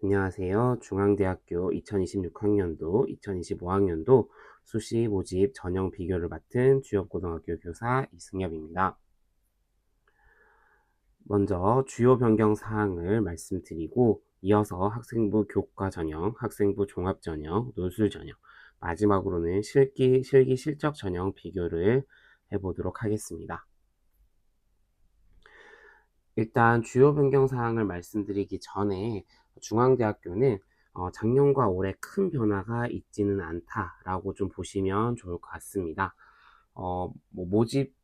안녕하세요. 중앙대학교 2026학년도, 2025학년도 수시 모집 전형 비교를 맡은 주엽고등학교 교사 이승엽입니다. 먼저 주요 변경 사항을 말씀드리고 이어서 학생부 교과 전형, 학생부 종합 전형, 논술 전형, 마지막으로는 실기 실적 전형 비교를 해보도록 하겠습니다. 일단 주요 변경 사항을 말씀드리기 전에 중앙대학교는 작년과 올해 큰 변화가 있지는 않다라고 좀 보시면 좋을 것 같습니다. 모집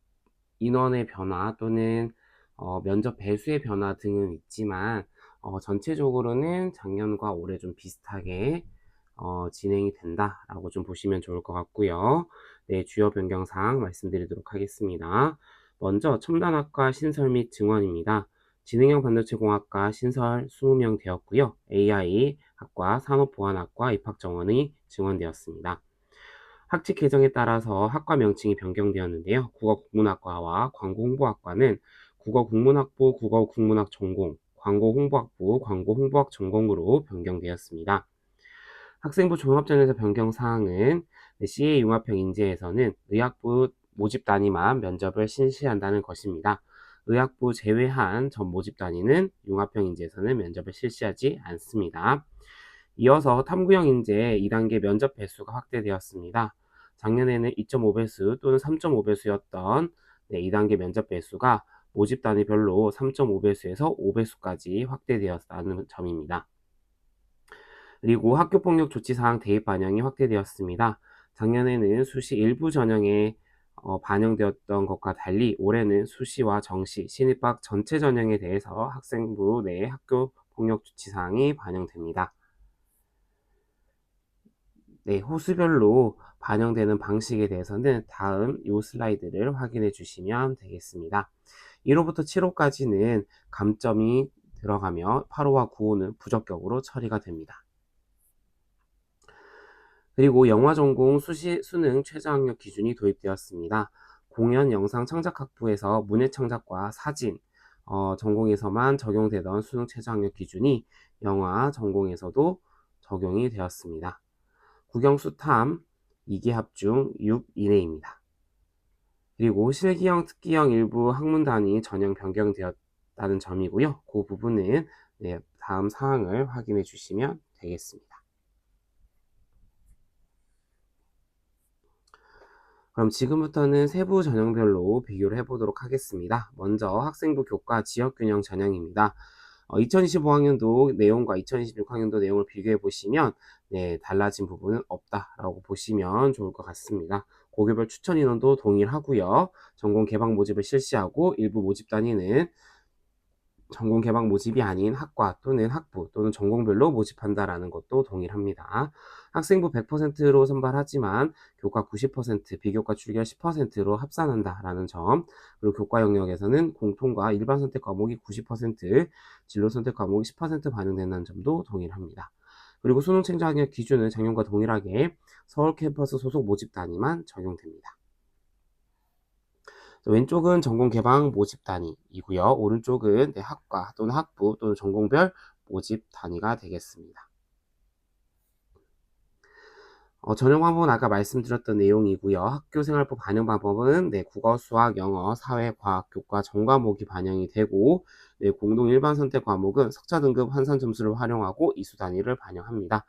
인원의 변화 또는 면접 배수의 변화 등은 있지만 전체적으로는 작년과 올해 좀 비슷하게 진행이 된다라고 좀 보시면 좋을 것 같고요. 네, 주요 변경 사항 말씀드리도록 하겠습니다. 먼저 첨단학과 신설 및 증원입니다. 지능형 반도체 공학과 신설 20명 되었고요. AI학과 산업보안학과 입학 정원이 증원되었습니다. 학칙 개정에 따라서 학과 명칭이 변경되었는데요. 국어국문학과와 광고홍보학과는 국어국문학부 국어국문학 전공, 광고홍보학부 광고홍보학 전공으로 변경되었습니다. 학생부 종합전에서 변경 사항은 CA 융합형 인재에서는 의학부 모집 단위만 면접을 실시한다는 것입니다. 의학부 제외한 전 모집 단위는 융합형 인재에서는 면접을 실시하지 않습니다. 이어서 탐구형 인재 2단계 면접 배수가 확대되었습니다. 작년에는 2.5배수 또는 3.5배수였던 2단계 면접 배수가 모집 단위별로 3.5배수에서 5배수까지 확대되었다는 점입니다. 그리고 학교폭력 조치사항 대입 반영이 확대되었습니다. 작년에는 수시 일부 전형에 반영되었던 것과 달리 올해는 수시와 정시, 신입학 전체 전형에 대해서 학생부 내 학교폭력 조치사항이 반영됩니다. 네, 호수별로 반영되는 방식에 대해서는 다음 이 슬라이드를 확인해 주시면 되겠습니다. 1호부터 7호까지는 감점이 들어가며 8호와 9호는 부적격으로 처리가 됩니다. 그리고 영화 전공 수능 최저학력 기준이 도입되었습니다. 공연 영상 창작학부에서 문예 창작과 사진 전공에서만 적용되던 수능 최저학력 기준이 영화 전공에서도 적용이 되었습니다. 국영수탐 2기 합중 6 이내입니다. 그리고 실기형, 특기형 일부 학문 단위 전형 변경되었다는 점이고요. 그 부분은 다음 사항을 확인해 주시면 되겠습니다. 그럼 지금부터는 세부 전형별로 비교를 해보도록 하겠습니다. 먼저 학생부 교과 지역균형 전형입니다. 2025학년도 내용과 2026학년도 내용을 비교해 보시면 달라진 부분은 없다라고 보시면 좋을 것 같습니다. 고교별 추천 인원도 동일하고요. 전공 개방 모집을 실시하고 일부 모집 단위는 전공 개방 모집이 아닌 학과 또는 학부 또는 전공별로 모집한다라는 것도 동일합니다. 학생부 100%로 선발하지만 교과 90%, 비교과 출결 10%로 합산한다라는 점, 그리고 교과 영역에서는 공통과 일반 선택 과목이 90%, 진로 선택 과목이 10% 반영된다는 점도 동일합니다. 그리고 수능 최저학력 기준은 작년과 동일하게 서울 캠퍼스 소속 모집 단위만 적용됩니다. 왼쪽은 전공 개방 모집 단위이고요. 오른쪽은 학과 또는 학부 또는 전공별 모집 단위가 되겠습니다. 전형 방법은 아까 말씀드렸던 내용이고요. 학교생활법 반영 방법은 국어, 수학, 영어, 사회, 과학, 교과 전 과목이 반영이 되고 공동 일반 선택 과목은 석차 등급 환산 점수를 활용하고 이수 단위를 반영합니다.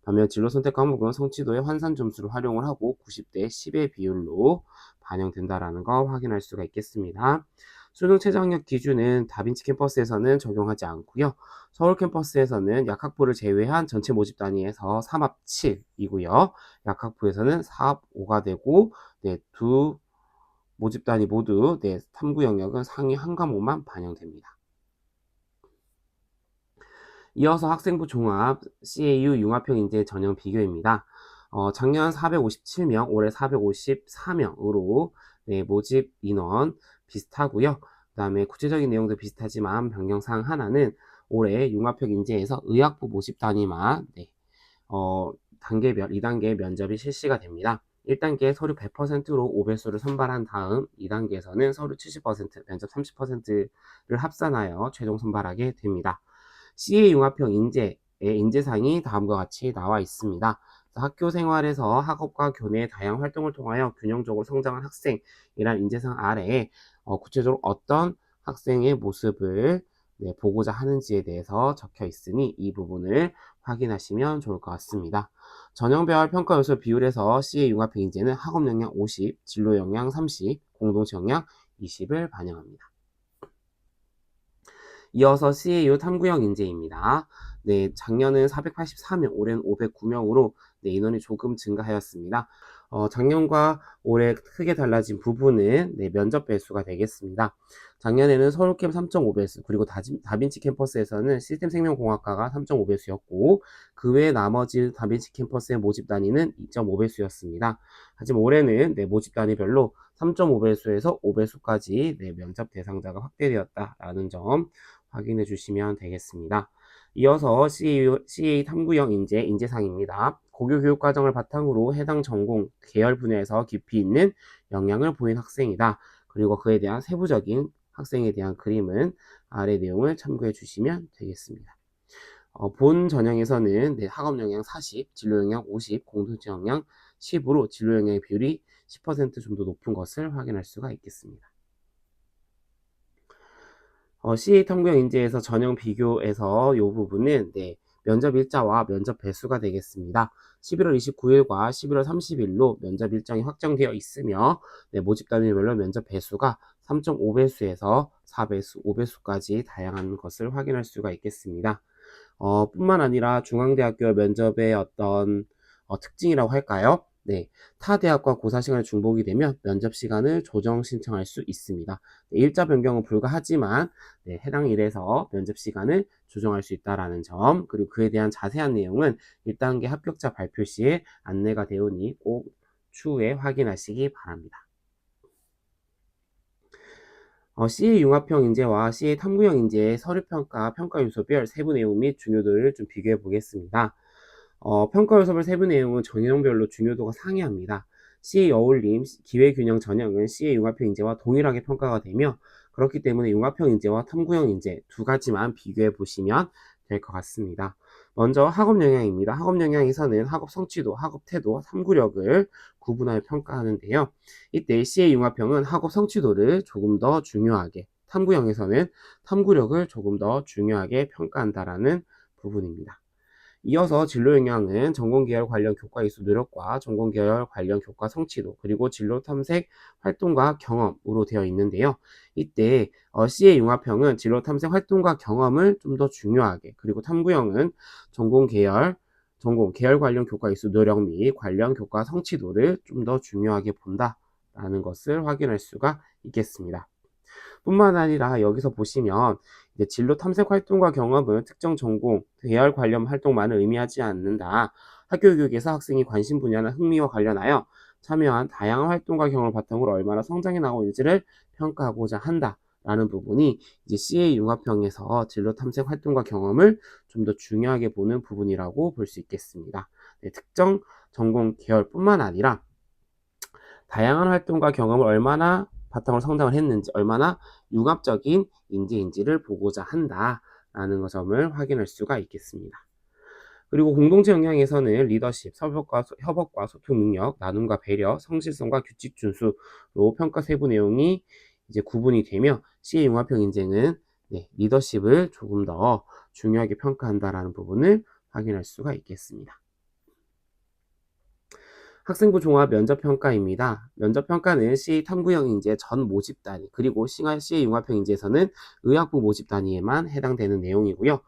반면 진로 선택 과목은 성취도의 환산 점수를 활용을 하고 90대 10의 비율로 반영된다라는 거 확인할 수가 있겠습니다. 수능 최저학력 기준은 다빈치 캠퍼스에서는 적용하지 않고요. 서울 캠퍼스에서는 약학부를 제외한 전체 모집 단위에서 3합 7이고요. 약학부에서는 4합 5가 되고 두 모집 단위 모두 탐구 영역은 상위 한 과목만 반영됩니다. 이어서 학생부 종합 CAU 융합형 인재 전형 비교입니다. 작년 457명, 올해 454명으로 모집 인원 비슷하고요. 그 다음에 구체적인 내용도 비슷하지만 변경사항 하나는 올해 융합형 인재에서 의학부 모집 단위만 단계별 2단계 면접이 실시가 됩니다. 1단계 서류 100%로 5배수를 선발한 다음 2단계에서는 서류 70%, 면접 30%를 합산하여 최종 선발하게 됩니다. CA 융합형 인재 인재상이 다음과 같이 나와 있습니다. 학교 생활에서 학업과 교내의 다양한 활동을 통하여 균형적으로 성장한 학생이란 인재상 아래에 구체적으로 어떤 학생의 모습을 보고자 하는지에 대해서 적혀 있으니 이 부분을 확인하시면 좋을 것 같습니다. 전형별 평가 요소 비율에서 C의 융합형 인재는 학업 역량 50, 진로 역량 30, 공동체 역량 20을 반영합니다. 이어서 CAU 탐구형 인재입니다. 작년은 484명, 올해는 509명으로 인원이 조금 증가하였습니다. 작년과 올해 크게 달라진 부분은 면접 배수가 되겠습니다. 작년에는 서울캠 3.5배수, 그리고 다빈치 캠퍼스에서는 시스템생명공학과가 3.5배수였고 그 외 나머지 다빈치 캠퍼스의 모집 단위는 2.5배수였습니다. 하지만 올해는 모집 단위별로 3.5배수에서 5배수까지 면접 대상자가 확대되었다라는 점 확인해 주시면 되겠습니다. 이어서 CA 탐구형 인재상입니다. 고교 교육 과정을 바탕으로 해당 전공, 계열 분야에서 깊이 있는 역량을 보인 학생이다. 그리고 그에 대한 세부적인 학생에 대한 그림은 아래 내용을 참고해 주시면 되겠습니다. 본 전형에서는 학업 역량 40, 진로 역량 50, 공동체 역량 10으로 진로 역량의 비율이 10% 좀 더 높은 것을 확인할 수가 있겠습니다. CA 탐구형 인재에서 전형 비교에서 이 부분은 면접 일자와 면접 배수가 되겠습니다. 11월 29일과 11월 30일로 면접 일정이 확정되어 있으며 모집 단위별로 면접 배수가 3.5배수에서 4배수, 5배수까지 다양한 것을 확인할 수가 있겠습니다. 뿐만 아니라 중앙대학교 면접의 어떤 특징이라고 할까요? 타 대학과 고사 시간이 중복이 되면 면접 시간을 조정 신청할 수 있습니다. 일자 변경은 불가하지만 해당 일에서 면접 시간을 조정할 수 있다는 점, 그리고 그에 대한 자세한 내용은 1단계 합격자 발표 시에 안내가 되오니 꼭 추후에 확인하시기 바랍니다. CA 융합형 인재와 CA 탐구형 인재의 서류평가, 평가 요소별 세부 내용 및 중요도를 좀 비교해 보겠습니다. 평가 요소별 세부 내용은 전형별로 중요도가 상이합니다. CA 어울림, 기회균형 전형은 CA 융합형 인재와 동일하게 평가가 되며 그렇기 때문에 융합형 인재와 탐구형 인재 두 가지만 비교해 보시면 될 것 같습니다. 먼저 학업 역량입니다. 학업 역량에서는 학업 성취도, 학업 태도, 탐구력을 구분하여 평가하는데요. 이때 CA 융합형은 학업 성취도를 조금 더 중요하게, 탐구형에서는 탐구력을 조금 더 중요하게 평가한다라는 부분입니다. 이어서 진로 역량은 전공계열 관련 교과 이수 노력과 전공계열 관련 교과 성취도, 그리고 진로 탐색 활동과 경험으로 되어 있는데요. 이때 CA 융합형은 진로 탐색 활동과 경험을 좀 더 중요하게, 그리고 탐구형은 전공계열 관련 교과 이수 노력 및 관련 교과 성취도를 좀 더 중요하게 본다라는 것을 확인할 수가 있겠습니다. 뿐만 아니라 여기서 보시면 진로 탐색 활동과 경험은 특정 전공, 계열 관련 활동만을 의미하지 않는다. 학교 교육에서 학생이 관심 분야나 흥미와 관련하여 참여한 다양한 활동과 경험을 바탕으로 얼마나 성장해 나가고 있는지를 평가하고자 한다. 라는 부분이 CA 융합형에서 진로 탐색 활동과 경험을 좀 더 중요하게 보는 부분이라고 볼 수 있겠습니다. 특정 전공 계열뿐만 아니라 다양한 활동과 경험을 얼마나 바탕으로 성장을 했는지, 얼마나 융합적인 인재인지를 보고자 한다라는 점을 확인할 수가 있겠습니다. 그리고 공동체 역량에서는 리더십, 협업과 소통 능력, 나눔과 배려, 성실성과 규칙 준수로 평가 세부 내용이 구분이 되며 CA 융합형 인재는 리더십을 조금 더 중요하게 평가한다라는 부분을 확인할 수가 있겠습니다. 학생부 종합 면접평가입니다. 면접평가는 CA 탐구형 인재 전 모집 단위, 그리고 CA 융합형 인재에서는 의학부 모집 단위에만 해당되는 내용이고요.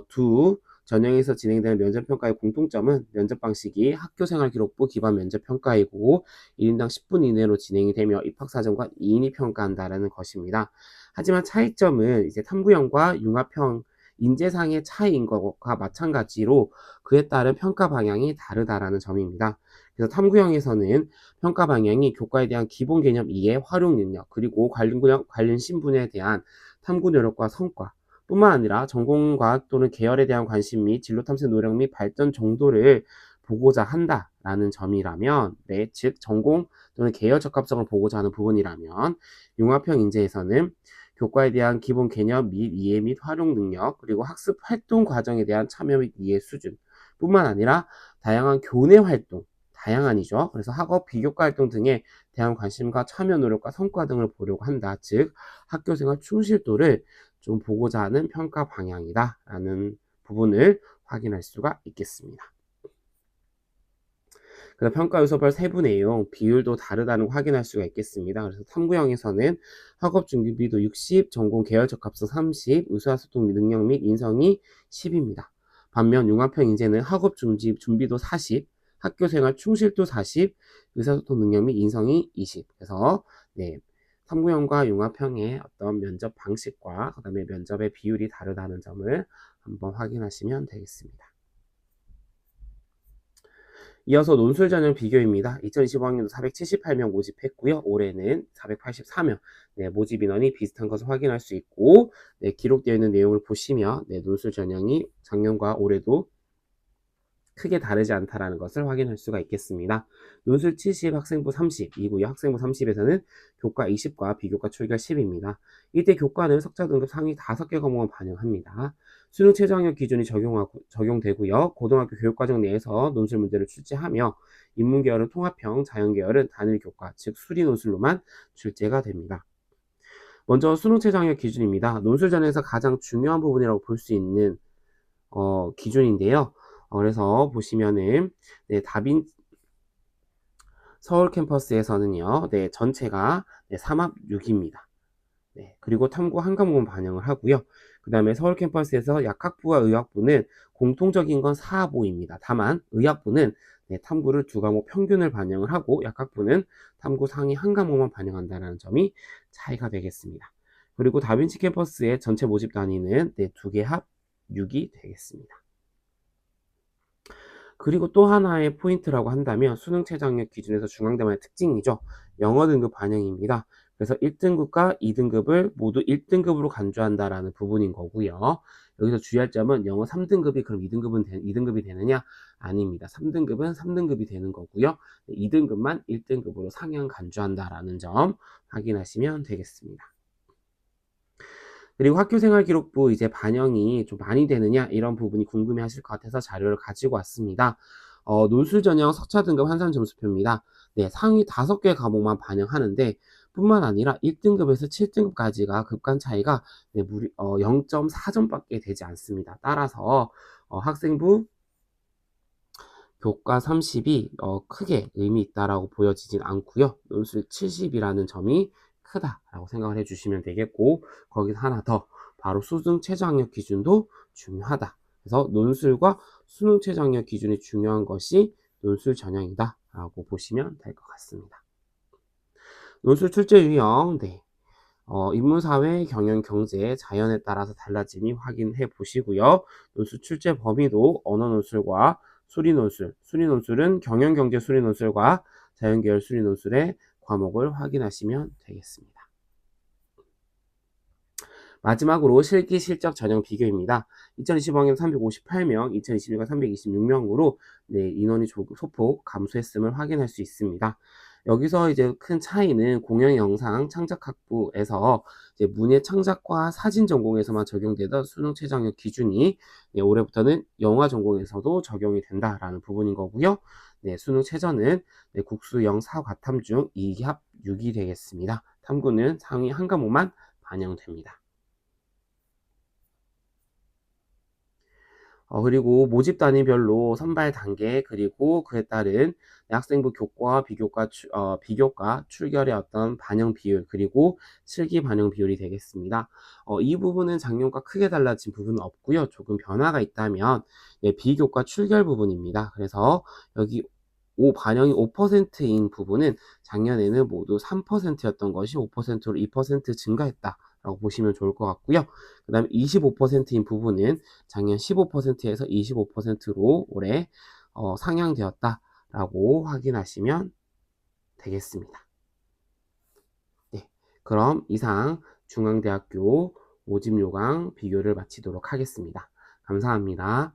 두 전형에서 진행되는 면접평가의 공통점은 면접 방식이 학교생활기록부 기반 면접평가이고 1인당 10분 이내로 진행이 되며 입학사정관 2인이 평가한다는 것입니다. 하지만 차이점은 탐구형과 융합형 인재상의 차이인 것과 마찬가지로 그에 따른 평가 방향이 다르다라는 점입니다. 그래서 탐구형에서는 평가 방향이 교과에 대한 기본 개념 이해, 활용 능력, 그리고 관련 신분에 대한 탐구 노력과 성과 뿐만 아니라 전공과 또는 계열에 대한 관심 및 진로 탐색 노력 및 발전 정도를 보고자 한다라는 점이라면, 즉 전공 또는 계열 적합성을 보고자 하는 부분이라면 융합형 인재에서는 교과에 대한 기본 개념 및 이해 및 활용 능력, 그리고 학습 활동 과정에 대한 참여 및 이해 수준 뿐만 아니라 다양한 교내 활동, 다양한이죠. 그래서 학업, 비교과 활동 등에 대한 관심과 참여 노력과 성과 등을 보려고 한다. 즉, 학교생활 충실도를 좀 보고자 하는 평가 방향이다 라는 부분을 확인할 수가 있겠습니다. 그래서 평가 요소별 세부 내용, 비율도 다르다는 거 확인할 수가 있겠습니다. 그래서 탐구형에서는 학업 준비도 60, 전공 계열적 합성 30, 의사소통 능력 및 인성이 10입니다. 반면 융합형 인재는 학업 준비도 40, 학교생활 충실도 40, 의사소통 능력 및 인성이 20. 그래서 네, 탐구형과 융합형의 어떤 면접 방식과 그다음에 면접의 비율이 다르다는 점을 한번 확인하시면 되겠습니다. 이어서 논술 전형 비교입니다. 2025학년도 478명 모집했고요. 올해는 484명. 네, 모집 인원이 비슷한 것을 확인할 수 있고, 네, 기록되어 있는 내용을 보시면, 네, 논술 전형이 작년과 올해도 크게 다르지 않다라는 것을 확인할 수가 있겠습니다. 논술 70, 학생부 30이고요. 학생부 30에서는 교과 20과 비교과 출결 10입니다. 이때 교과는 석자 등급 상위 5개 과목을 반영합니다. 수능 최저학력 기준이 적용되고요. 고등학교 교육과정 내에서 논술 문제를 출제하며 인문계열은 통합형, 자연계열은 단일 교과, 즉 수리 논술로만 출제가 됩니다. 먼저 수능 최저학력 기준입니다. 논술 전에서 가장 중요한 부분이라고 볼 수 있는 기준인데요. 그래서 보시면은 네, 서울 캠퍼스에서는요. 네, 전체가 네, 3합 6입니다. 네, 그리고 탐구 한 과목은 반영을 하고요. 그 다음에 서울 캠퍼스에서 약학부와 의학부는 공통적인 건 4합 5입니다. 다만 의학부는 네, 탐구를 2과목 평균을 반영을 하고 약학부는 탐구 상위 한 과목만 반영한다는 점이 차이가 되겠습니다. 그리고 다빈치 캠퍼스의 전체 모집 단위는 네, 2개 합 6이 되겠습니다. 그리고 또 하나의 포인트라고 한다면 수능 최저학력 기준에서 중앙대만의 특징이죠. 영어 등급 반영입니다. 그래서 1등급과 2등급을 모두 1등급으로 간주한다라는 부분인 거고요. 여기서 주의할 점은 영어 3등급이 그럼 2등급이 되느냐? 아닙니다. 3등급은 3등급이 되는 거고요. 2등급만 1등급으로 상향 간주한다라는 점 확인하시면 되겠습니다. 그리고 학교생활기록부 이제 반영이 좀 많이 되느냐 이런 부분이 궁금해 하실 것 같아서 자료를 가지고 왔습니다. 논술 전형 석차 등급 환산 점수표입니다. 네, 상위 5개 과목만 반영하는데 뿐만 아니라 1등급에서 7등급까지가 급간 차이가 네, 0.4점밖에 되지 않습니다. 따라서 학생부 교과 30이 크게 의미 있다라고 보여지진 않고요. 논술 70이라는 점이 크다라고 생각을 해주시면 되겠고, 거기서 하나 더 바로 수능 최저학력 기준도 중요하다. 그래서 논술과 수능 최저학력 기준이 중요한 것이 논술 전형이다라고 보시면 될 것 같습니다. 논술 출제 유형, 네. 인문사회, 경영, 경제, 자연에 따라서 달라짐이 확인해 보시고요. 논술 출제 범위도 언어 논술과 수리 논술, 수리 논술은 경영, 경제 수리 논술과 자연계열 수리 논술의 과목을 확인하시면 되겠습니다. 마지막으로 실기 실적 전형 비교입니다. 2025학년 358명, 2026년 326명으로 네, 인원이 소폭 감소했음을 확인할 수 있습니다. 여기서 이제 큰 차이는 공영 영상 창작학부에서 이제 문예 창작과 사진 전공에서만 적용되던 수능 최저학력 기준이 네, 올해부터는 영화 전공에서도 적용이 된다라는 부분인 거고요. 네, 수능 최저는 네, 국수 영사 과탐 중 2합 6이 되겠습니다. 탐구는 상위 한 과목만 반영됩니다. 그리고 모집 단위별로 선발 단계 그리고 그에 따른 학생부 교과, 비교과 출결의 어떤 반영 비율 그리고 실기 반영 비율이 되겠습니다. 이 부분은 작년과 크게 달라진 부분은 없고요. 조금 변화가 있다면 네, 비교과 출결 부분입니다. 그래서 여기 반영이 5%인 부분은 작년에는 모두 3%였던 것이 5%로 2% 증가했다. 라고 보시면 좋을 것 같고요. 그 다음에 25%인 부분은 작년 15%에서 25%로 올해 상향되었다라고 확인하시면 되겠습니다. 네, 그럼 이상 중앙대학교 모집 요강 비교를 마치도록 하겠습니다. 감사합니다.